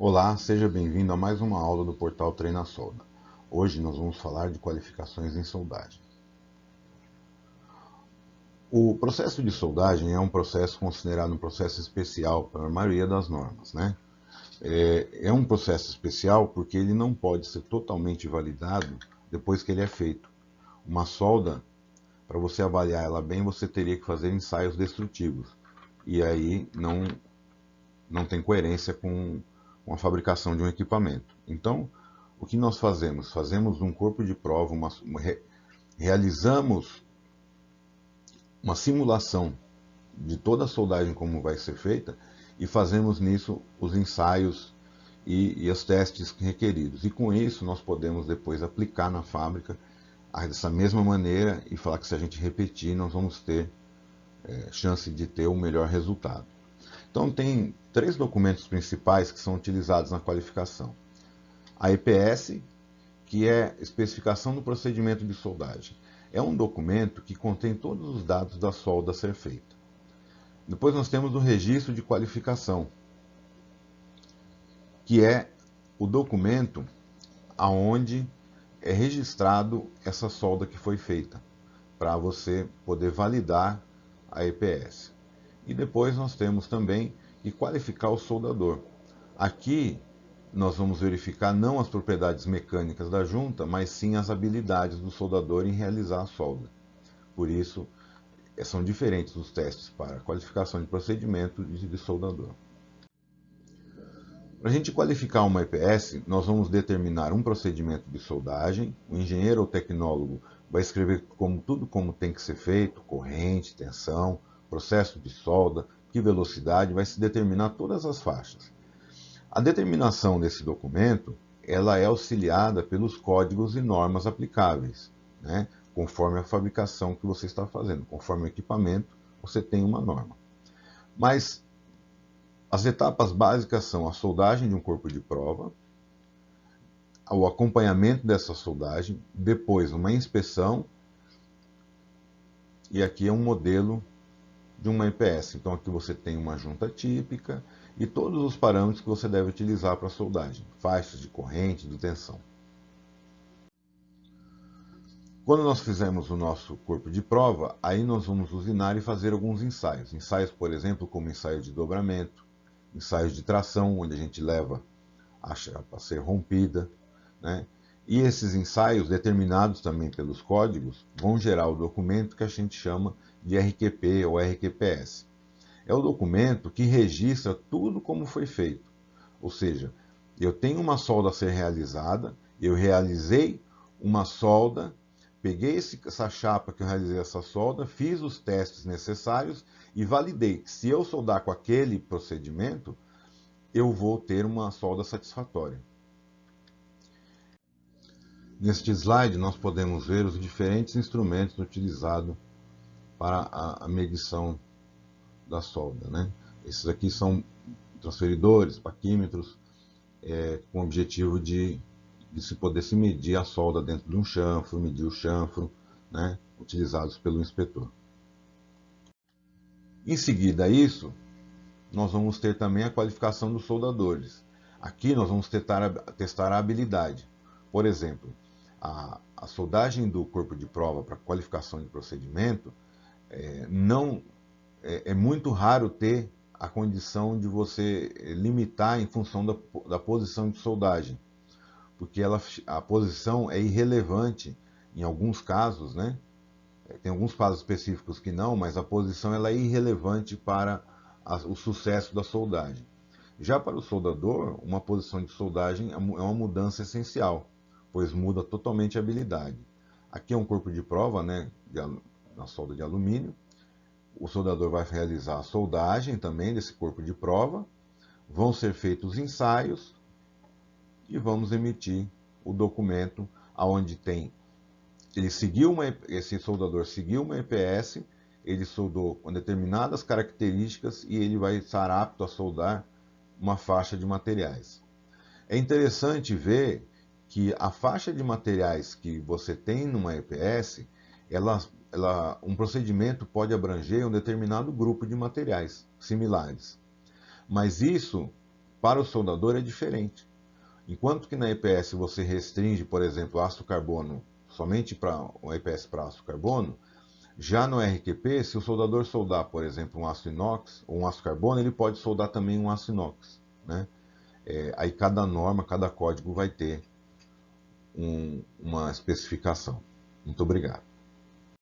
Olá, seja bem-vindo a mais uma aula do portal Treina Solda. Hoje nós vamos falar de qualificações em soldagem. O processo de soldagem é um processo considerado um processo especial para a maioria das normas, né? É um processo especial porque ele não pode ser totalmente validado depois que ele é feito. Uma solda, para você avaliar ela bem, você teria que fazer ensaios destrutivos. E aí não tem coerência com a fabricação de um equipamento. Então, o que nós fazemos? Fazemos um corpo de prova, realizamos uma simulação de toda a soldagem como vai ser feita e fazemos nisso os ensaios e os testes requeridos. E com isso nós podemos depois aplicar na fábrica dessa mesma maneira e falar que se a gente repetir nós vamos ter chance de ter o melhor resultado. Então tem três documentos principais que são utilizados na qualificação. A EPS, que é especificação do procedimento de soldagem. É um documento que contém todos os dados da solda a ser feita. Depois nós temos o registro de qualificação, que é o documento aonde é registrado essa solda que foi feita, para você poder validar a EPS. E depois nós temos também que qualificar o soldador. Aqui nós vamos verificar não as propriedades mecânicas da junta, mas sim as habilidades do soldador em realizar a solda. Por isso, são diferentes os testes para qualificação de procedimento de soldador. Para a gente qualificar uma EPS, nós vamos determinar um procedimento de soldagem. O engenheiro ou tecnólogo vai escrever tudo como tem que ser feito, corrente, tensão, processo de solda, que velocidade, vai se determinar todas as faixas. A determinação desse documento, ela é auxiliada pelos códigos e normas aplicáveis, né? Conforme a fabricação que você está fazendo, conforme o equipamento, você tem uma norma. Mas as etapas básicas são a soldagem de um corpo de prova, o acompanhamento dessa soldagem, depois uma inspeção, e aqui é um modelo de uma EPS. Então aqui você tem uma junta típica e todos os parâmetros que você deve utilizar para a soldagem, faixas de corrente, de tensão. Quando nós fizermos o nosso corpo de prova, aí nós vamos usinar e fazer alguns ensaios. Ensaios, por exemplo, como ensaio de dobramento, ensaios de tração, onde a gente leva a chapa a ser rompida, né? E esses ensaios, determinados também pelos códigos, vão gerar o documento que a gente chama de RQP ou RQPS. É o documento que registra tudo como foi feito. Ou seja, eu tenho uma solda a ser realizada, eu realizei uma solda, peguei essa chapa que eu realizei essa solda, fiz os testes necessários e validei que se eu soldar com aquele procedimento, eu vou ter uma solda satisfatória. Neste slide nós podemos ver os diferentes instrumentos utilizados para a medição da solda, né? Esses aqui são transferidores, paquímetros, com o objetivo de se poder se medir a solda dentro de um chanfro, medir o chanfro, né, utilizados pelo inspetor. Em seguida a isso, nós vamos ter também a qualificação dos soldadores. Aqui nós vamos testar a habilidade. Por exemplo, a soldagem do corpo de prova para qualificação de procedimento é muito raro ter a condição de você limitar em função da posição de soldagem, porque a posição é irrelevante em alguns casos, né? Tem alguns casos específicos que não, mas a posição ela é irrelevante para o sucesso da soldagem. Já para o soldador, uma posição de soldagem é uma mudança essencial, pois muda totalmente a habilidade. Aqui é um corpo de prova, né, na solda de alumínio. O soldador vai realizar a soldagem também desse corpo de prova, vão ser feitos ensaios e vamos emitir o documento aonde tem esse soldador seguiu uma EPS, ele soldou com determinadas características e ele vai estar apto a soldar uma faixa de materiais. É interessante ver que a faixa de materiais que você tem numa EPS, um procedimento pode abranger um determinado grupo de materiais similares. Mas isso para o soldador é diferente. Enquanto que na EPS você restringe, por exemplo, aço carbono somente para o EPS para aço carbono, já no RQP, se o soldador soldar, por exemplo, um aço inox ou um aço carbono, ele pode soldar também um aço inox, né? Aí cada norma, cada código vai ter uma especificação. Muito obrigado.